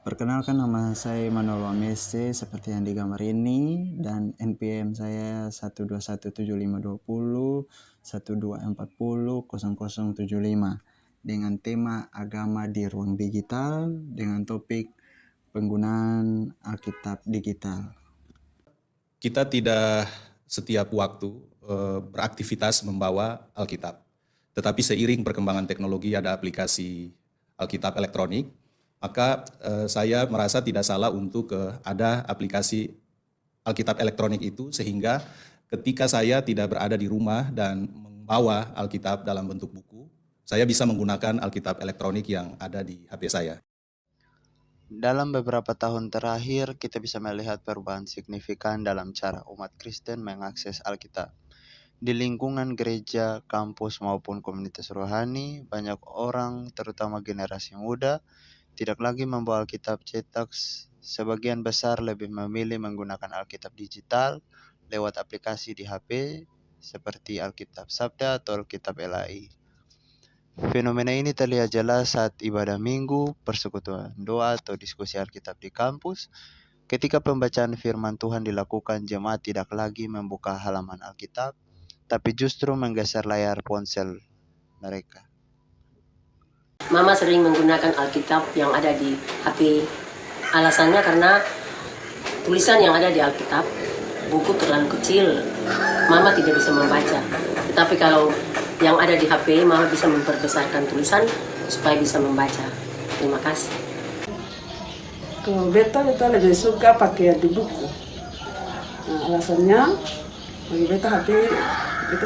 Perkenalkan, nama saya Immanuel Wamese seperti yang digambar ini, dan NPM saya 1217520 1240075 dengan tema agama di ruang digital dengan topik penggunaan Alkitab digital. Kita tidak setiap waktu beraktivitas membawa Alkitab. Tetapi seiring perkembangan teknologi ada aplikasi Alkitab elektronik, maka saya merasa tidak salah untuk ada aplikasi Alkitab elektronik itu, sehingga ketika saya tidak berada di rumah dan membawa Alkitab dalam bentuk buku, saya bisa menggunakan Alkitab elektronik yang ada di HP saya. Dalam beberapa tahun terakhir, kita bisa melihat perubahan signifikan dalam cara umat Kristen mengakses Alkitab. Di lingkungan gereja, kampus, maupun komunitas rohani, banyak orang, terutama generasi muda, tidak lagi membawa Alkitab cetak. Sebagian besar lebih memilih menggunakan Alkitab digital lewat aplikasi di HP seperti Alkitab Sabda atau Alkitab LAI. Fenomena ini terlihat jelas saat ibadah minggu, persekutuan doa atau diskusi Alkitab di kampus. Ketika pembacaan firman Tuhan dilakukan, jemaat tidak lagi membuka halaman Alkitab, tapi justru menggeser layar ponsel mereka. Mama sering menggunakan Alkitab yang ada di HP. Alasannya karena tulisan yang ada di Alkitab, buku terlalu kecil, Mama tidak bisa membaca. Tetapi kalau yang ada di HP, Mama bisa memperbesarkan tulisan supaya bisa membaca. Terima kasih. Kalau beta lebih suka pakai di buku. Nah, alasannya bagi beta HP beta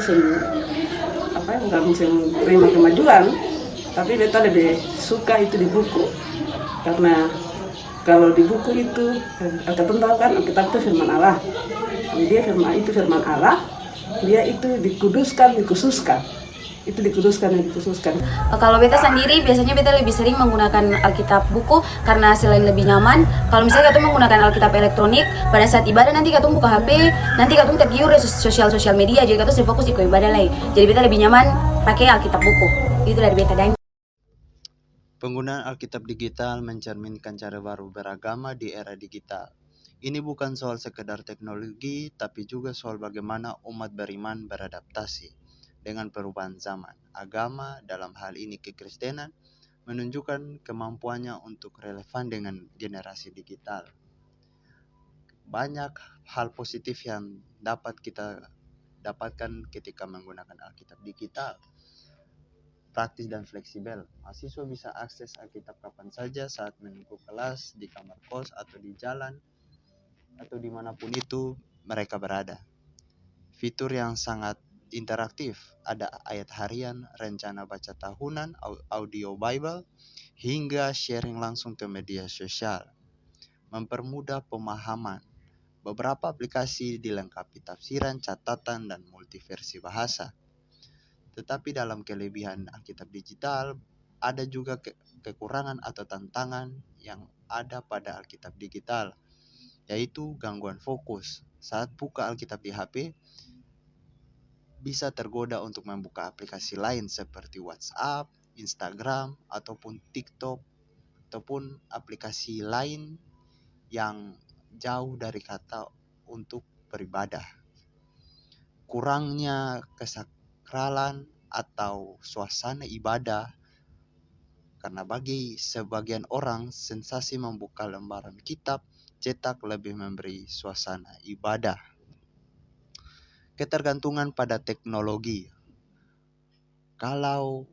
nggak bisa terima kemajuan, tapi beta lebih suka itu di buku karena kalau di buku itu kita tahu kan Alkitab itu firman Allah. Dia firman Allah, dia itu dikuduskan, dikhususkan. Itu dikuduskan. Kalau beta sendiri biasanya beta lebih sering menggunakan Alkitab buku karena selain lebih nyaman, kalau misalnya kita menggunakan Alkitab elektronik pada saat ibadah nanti kita buka HP, nanti kita tergiur sosial media, jadi kita fokus di ibadah lain. Jadi beta lebih nyaman pakai Alkitab buku. Itu dari beta dan Penggunaan Alkitab digital mencerminkan cara baru beragama di era digital. Ini bukan soal sekedar teknologi, tapi juga soal bagaimana umat beriman beradaptasi dengan perubahan zaman. Agama, dalam hal ini kekristenan, menunjukkan kemampuannya untuk relevan dengan generasi digital. Banyak hal positif yang dapat kita dapatkan ketika menggunakan Alkitab digital. Praktis dan fleksibel. Mahasiswa bisa akses Alkitab kapan saja saat menunggu kelas, di kamar kos, atau di jalan, atau dimanapun itu mereka berada. Fitur yang sangat interaktif, ada ayat harian, rencana baca tahunan, audio Bible, hingga sharing langsung ke media sosial. Mempermudah pemahaman. Beberapa aplikasi dilengkapi tafsiran, catatan, dan multiversi bahasa. Tetapi dalam kelebihan Alkitab digital, ada juga kekurangan atau tantangan yang ada pada Alkitab digital, yaitu gangguan fokus. Saat buka Alkitab di HP, bisa tergoda untuk membuka aplikasi lain seperti WhatsApp, Instagram, ataupun TikTok, ataupun aplikasi lain yang jauh dari kata untuk beribadah. Kurangnya kesakralan atau suasana ibadah, karena bagi sebagian orang sensasi membuka lembaran kitab cetak lebih memberi suasana ibadah. Ketergantungan pada teknologi. Kalau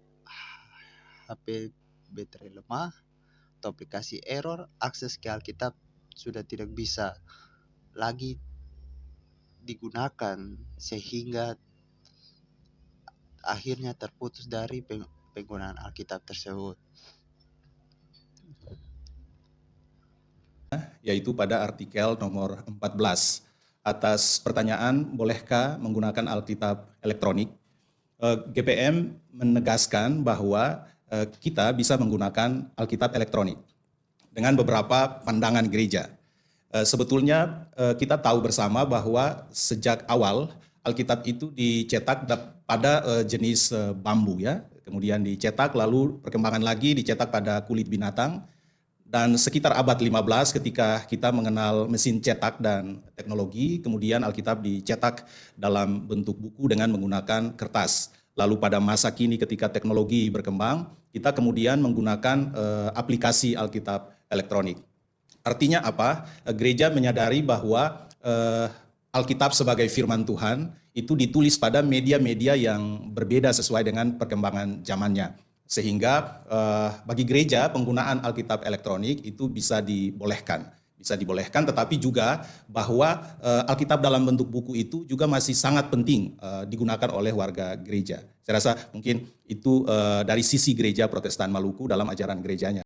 HP baterai lemah atau aplikasi error, akses ke Alkitab sudah tidak bisa lagi digunakan, sehingga akhirnya terputus dari penggunaan Alkitab tersebut. Yaitu pada artikel nomor 14 atas pertanyaan bolehkah menggunakan Alkitab elektronik. GPM menegaskan bahwa kita bisa menggunakan Alkitab elektronik dengan beberapa pandangan gereja. Sebetulnya kita tahu bersama bahwa sejak awal Alkitab itu dicetak pada jenis bambu ya, kemudian dicetak lalu perkembangan lagi dicetak pada kulit binatang Dan sekitar abad 15 ketika kita mengenal mesin cetak dan teknologi, kemudian Alkitab dicetak dalam bentuk buku dengan menggunakan kertas. Lalu pada masa kini ketika teknologi berkembang, kita kemudian menggunakan aplikasi Alkitab elektronik. Artinya apa? Gereja menyadari bahwa Alkitab sebagai firman Tuhan itu ditulis pada media-media yang berbeda sesuai dengan perkembangan zamannya. Sehingga bagi gereja penggunaan Alkitab elektronik itu bisa dibolehkan. Bisa dibolehkan, tetapi juga bahwa Alkitab dalam bentuk buku itu juga masih sangat penting digunakan oleh warga gereja. Saya rasa mungkin itu dari sisi gereja Protestan Maluku dalam ajaran gerejanya.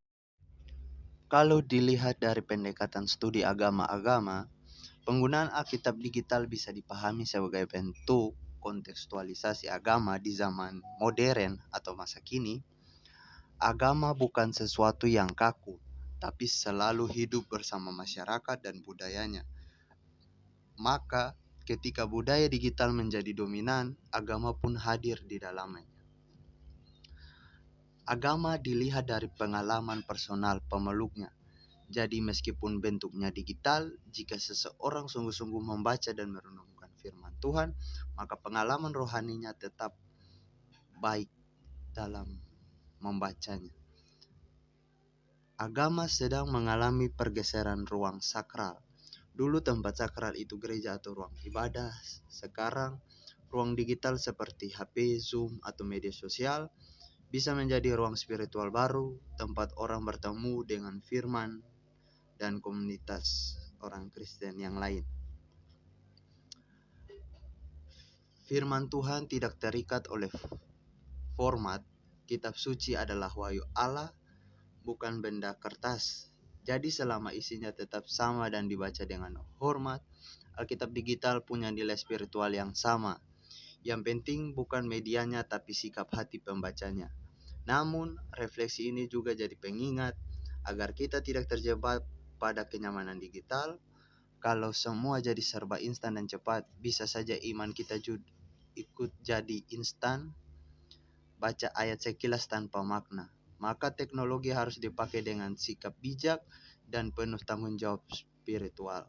Kalau dilihat dari pendekatan studi agama-agama, penggunaan Alkitab digital bisa dipahami sebagai bentuk kontekstualisasi agama di zaman modern atau masa kini. Agama bukan sesuatu yang kaku, tapi selalu hidup bersama masyarakat dan budayanya. Maka, ketika budaya digital menjadi dominan, agama pun hadir di dalamnya. Agama dilihat dari pengalaman personal pemeluknya. Jadi meskipun bentuknya digital, jika seseorang sungguh-sungguh membaca dan merenungkan firman Tuhan, maka pengalaman rohaninya tetap baik dalam membacanya. Agama sedang mengalami pergeseran ruang sakral. Dulu tempat sakral itu gereja atau ruang ibadah. Sekarang ruang digital seperti HP, Zoom, atau media sosial bisa menjadi ruang spiritual baru, tempat orang bertemu dengan firman dan komunitas orang Kristen yang lain. Firman Tuhan tidak terikat oleh format. Kitab suci adalah wahyu Allah, bukan benda kertas. Jadi selama isinya tetap sama dan dibaca dengan hormat, Alkitab digital punya nilai spiritual yang sama. Yang penting bukan medianya tapi sikap hati pembacanya. Namun, refleksi ini juga jadi pengingat agar kita tidak terjebak pada kenyamanan digital. Kalau semua jadi serba instan dan cepat, bisa saja iman kita ikut jadi instan, baca ayat sekilas tanpa makna. Maka teknologi harus dipakai dengan sikap bijak dan penuh tanggung jawab spiritual.